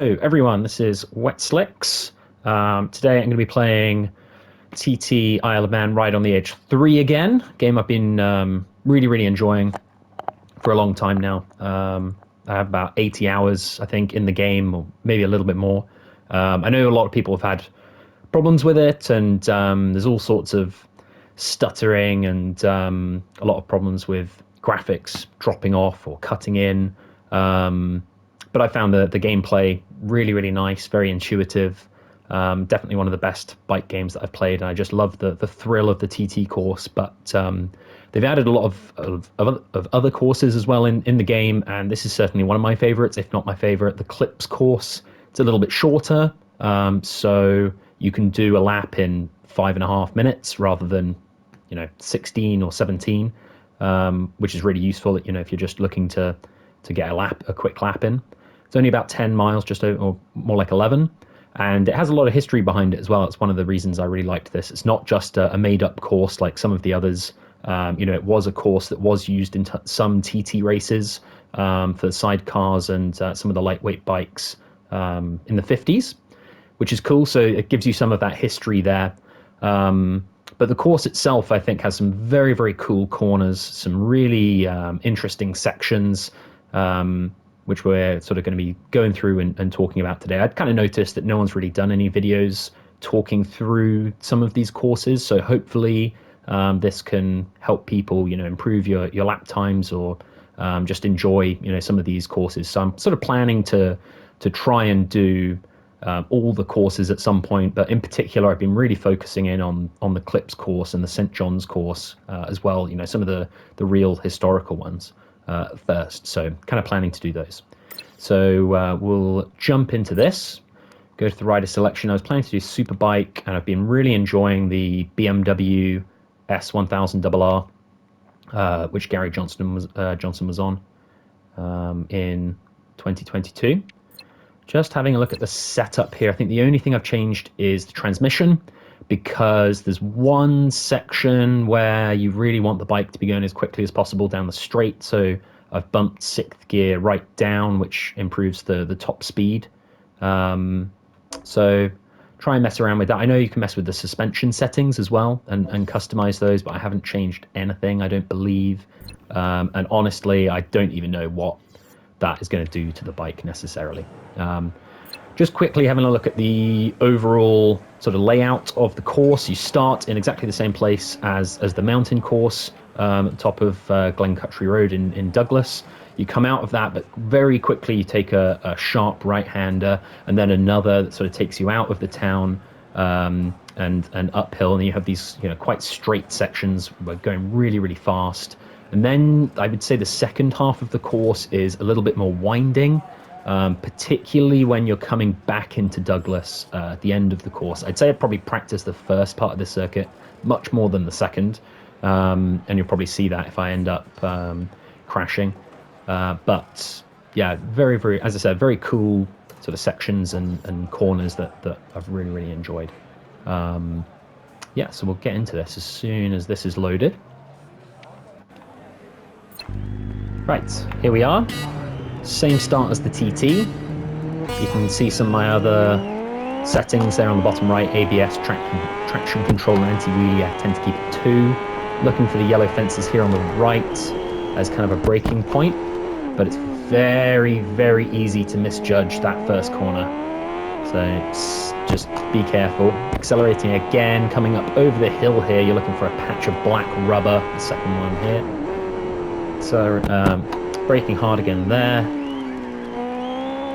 Hello everyone, this is Wet Slicks. Today I'm going to be playing TT Isle of Man Ride on the Edge 3 again. Game I've been really enjoying for a long time now. I have about 80 hours, I think, in the game, or maybe a little bit more. I know a lot of people have had problems with it, and there's all sorts of stuttering and a lot of problems with graphics dropping off or cutting in. But I found the gameplay really nice, very intuitive. Definitely one of the best bike games that I've played, and I just love the thrill of the TT course. But they've added a lot of other courses as well in the game, and this is certainly one of my favorites, if not my favorite. The Clypse course. It's a little bit shorter, so you can do a lap in 5.5 minutes rather than 16 or 17, which is really useful. If you're just looking to get a quick lap in. It's only about 10 miles, just over, or more like 11, and it has a lot of history behind it as well. It's one of the reasons I really liked this. It's not just a made-up course like some of the others. It was a course that was used in some TT races for sidecars and some of the lightweight bikes in the 50s, which is cool. So it gives you some of that history there. But the course itself, I think, has some very cool corners, some really interesting sections, which we're sort of going to be going through and talking about today. I'd kind of noticed that no one's really done any videos talking through some of these courses, so hopefully this can help people, improve your lap times or just enjoy, some of these courses. So I'm sort of planning to try and do all the courses at some point, but in particular, I've been really focusing in on the Clypse course and the St. John's course as well. Some of the real historical ones first. So kind of planning to do those. So we'll jump into this. Go to the rider selection. I was planning to do Superbike, and I've been really enjoying the BMW S1000RR, which Gary Johnson was on in 2022. Just having a look at the setup here. I think the only thing I've changed is the transmission, because there's one section where you really want the bike to be going as quickly as possible down the straight. So I've bumped 6th gear right down, which improves the top speed. So try and mess around with that. I know you can mess with the suspension settings as well and customize those, but I haven't changed anything, I don't believe. And honestly, I don't even know what that is going to do to the bike necessarily. Just quickly having a look at the overall sort of layout of the course. You start in exactly the same place as the mountain course at the top of Glencountry Road in Douglas. You come out of that, but very quickly you take a sharp right-hander and then another that sort of takes you out of the town and uphill, and you have these quite straight sections going really fast. And then I would say the second half of the course is a little bit more winding, particularly when you're coming back into Douglas at the end of the course. I'd say I'd probably practice the first part of the circuit much more than the second, and you'll probably see that if I end up crashing. But yeah, very, as I said, very cool sort of sections and corners that I've really enjoyed. Yeah, so we'll get into this as soon as this is loaded. Right, here we are. Same start as the TT. You can see some of my other settings there on the bottom right. ABS, traction control, and anti-wheelie. I tend to keep it 2. Looking for the yellow fences here on the right as kind of a braking point, but it's very easy to misjudge that first corner. So just be careful. Accelerating again, coming up over the hill here. You're looking for a patch of black rubber, the second one here. So braking hard again there,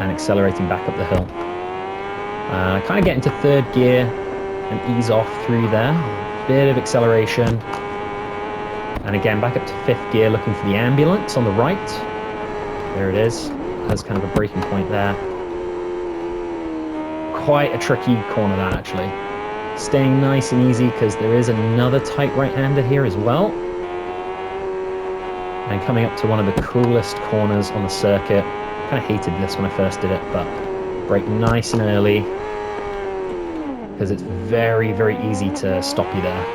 and accelerating back up the hill. Kind of get into 3rd gear and ease off through there. Bit of acceleration, and again back up to 5th gear, looking for the ambulance on the right. There it is. Has kind of a braking point there. Quite a tricky corner that, actually. Staying nice and easy because there is another tight right-hander here as well. And coming up to one of the coolest corners on the circuit. Kind of hated this when I first did it, but brake nice and early because it's very easy to stop you there.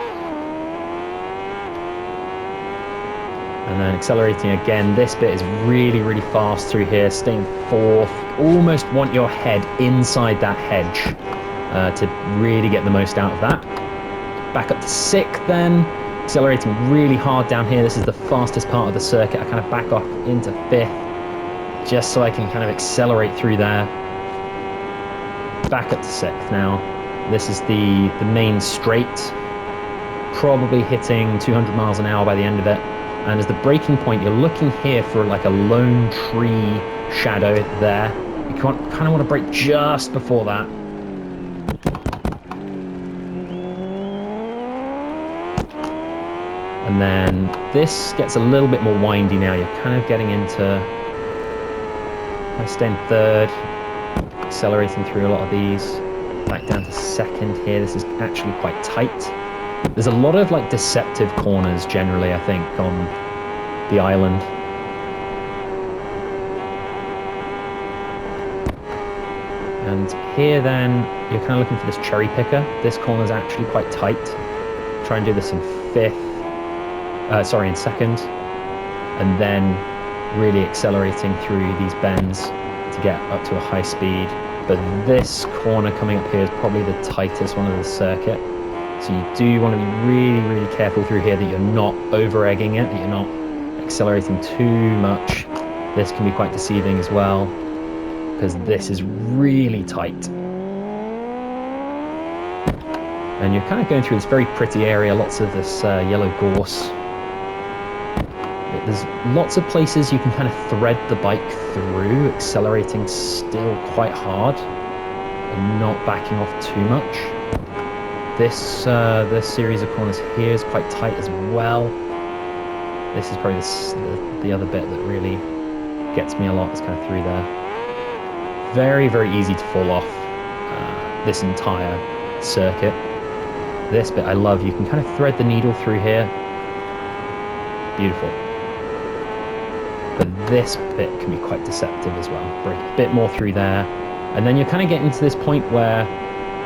And then accelerating again. This bit is really fast through here, staying 4th, almost want your head inside that hedge to really get the most out of that. Back up to 6th then, accelerating really hard down here. This is the fastest part of the circuit. I kind of back off into 5th just so I can kind of accelerate through there. Back up to 6th now. This is the main straight, probably hitting 200 miles an hour by the end of it. And as the braking point, you're looking here for like a lone tree shadow there. You kind of want to brake just before that. And then this gets a little bit more windy now. You're kind of getting into, I stay in 3rd, accelerating through a lot of these. Back down to 2nd here. This is actually quite tight. There's a lot of like deceptive corners generally, I think, on the island. And here then, you're kind of looking for this cherry picker. This corner is actually quite tight. Try and do this in 5th. Sorry, in 2nd, and then really accelerating through these bends to get up to a high speed. But this corner coming up here is probably the tightest one of the circuit. So you do want to be really, really careful through here that you're not over-egging it, that you're not accelerating too much. This can be quite deceiving as well, because this is really tight. And you're kind of going through this very pretty area, lots of this yellow gorse. There's lots of places you can kind of thread the bike through, accelerating still quite hard and not backing off too much. This series of corners here is quite tight as well. This is probably the other bit that really gets me a lot, is kind of through there. Very, very easy to fall off this entire circuit. This bit I love. You can kind of thread the needle through here. Beautiful. But this bit can be quite deceptive as well. Break a bit more through there. And then you're kind of getting to this point where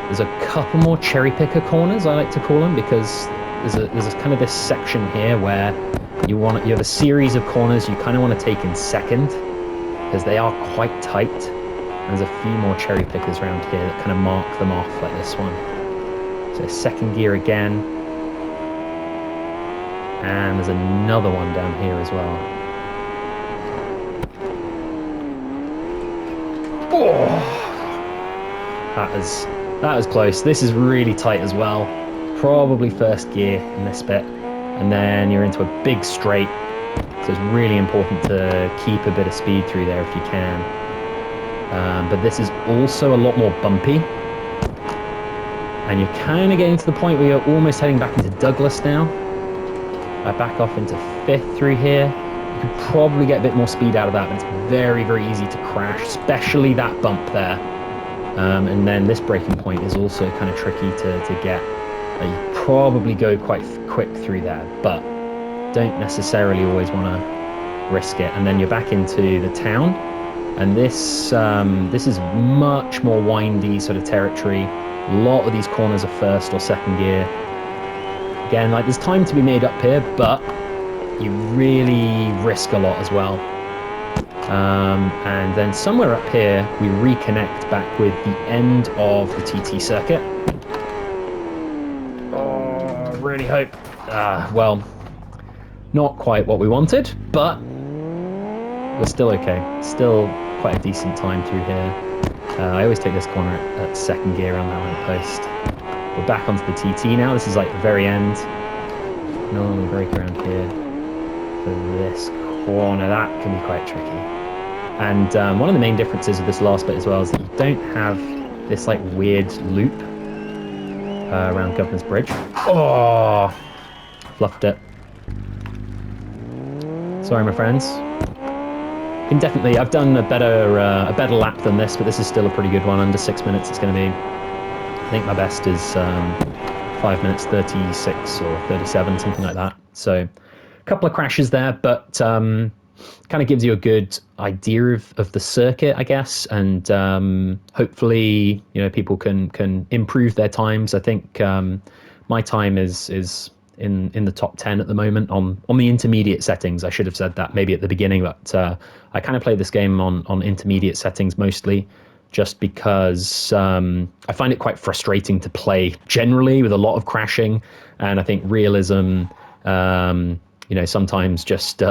there's a couple more cherry picker corners, I like to call them, because there's kind of this section here where you have a series of corners you kind of want to take in 2nd, because they are quite tight. And there's a few more cherry pickers around here that kind of mark them off, like this one. So 2nd gear again. And there's another one down here as well. Oh, that was close. This is really tight as well. Probably 1st gear in this bit. And then you're into a big straight. So it's really important to keep a bit of speed through there if you can. But this is also a lot more bumpy. And you're kind of getting to the point where you're almost heading back into Douglas now. I back off into 5th through here. You could probably get a bit more speed out of that, but it's very, very easy to crash, especially that bump there. And then this braking point is also kind of tricky to get. You probably go quite quick through there, but don't necessarily always want to risk it. And then you're back into the town, and this is much more windy sort of territory. A lot of these corners are 1st or 2nd gear. Again, like, there's time to be made up here, but you really risk a lot as well. And then somewhere up here, we reconnect back with the end of the TT circuit. Oh, I really hope. Well, not quite what we wanted, but we're still okay. Still quite a decent time through here. I always take this corner at 2nd gear on that lamppost. We're back onto the TT now. This is like the very end. Normally brake around here for this corner. That can be quite tricky. And one of the main differences of this last bit as well is that you don't have this like weird loop around Governor's Bridge. Oh, fluffed it. Sorry, my friends. I've done a better lap than this, but this is still a pretty good one. Under 6 minutes it's going to be. I think my best is 5 minutes 36 or 37, something like that. So a couple of crashes there, but kind of gives you a good idea of the circuit, I guess, and hopefully people can improve their times. I think my time is in the top 10 at the moment on the intermediate settings. I should have said that maybe at the beginning, but I kind of play this game on intermediate settings mostly, just because I find it quite frustrating to play generally with a lot of crashing, and I think realism, sometimes just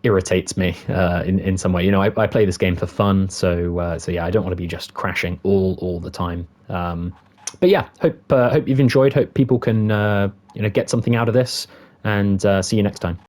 irritates me in some way. I play this game for fun, so yeah, I don't want to be just crashing all the time. But yeah, hope you've enjoyed. Hope people can get something out of this, and see you next time.